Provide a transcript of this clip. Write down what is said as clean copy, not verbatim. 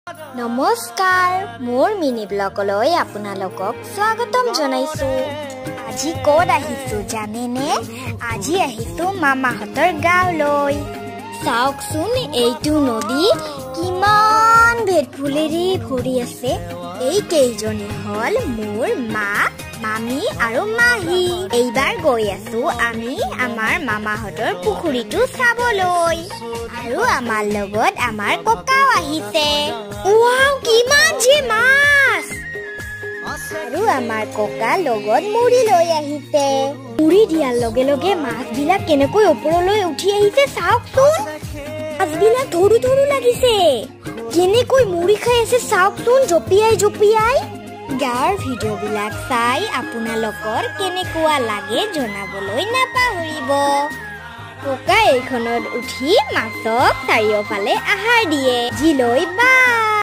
নমস্কাৰ মোৰ মিনি ব্লগলৈ আপোনালোকক স্বাগতম জনাইছো। আজি ক'ত আহিছো জানেনে? আজি আহিছো মামাহঁতৰ গাঁৱলৈ। চাওকচোন এইটো নদী কিমান ভেটফুলেৰে ভৰি আছে। এই কেইজনী হল মোৰ মা, মামী আৰু মাহী। এইবাৰ গৈ আছো আমি আমাৰ মামাহঁতৰ পুখুৰীটো চাবলৈ। আৰু আমাৰ লগত আমাৰ ককাও আহিছে। ওৱাও কিমান যে মাছ! আৰু আমাৰ ককা লগত মুড়ি লৈ আহিছে। মুড়ি দিয়াৰ লগে লগে মাছবিলাক কেনেকৈ ওপৰলৈ উঠি আহিছে চাওকচোন। মাছবিলাক ধৰু ধৰু লাগিছে। কেনেকৈ মুড়ি খাই আছে চাওকচোন জঁপিয়াই জঁপিয়াই। গাঁৱৰ ভিডিঅ'বিলাক চাই আপোনালোকৰ কেনেকুৱা লাগে জনাবলৈ নাপাহৰিব। ককা এইখনত উঠি মাছক চাৰিওফালে আহাৰ দিয়ে। জিলৈ বাই।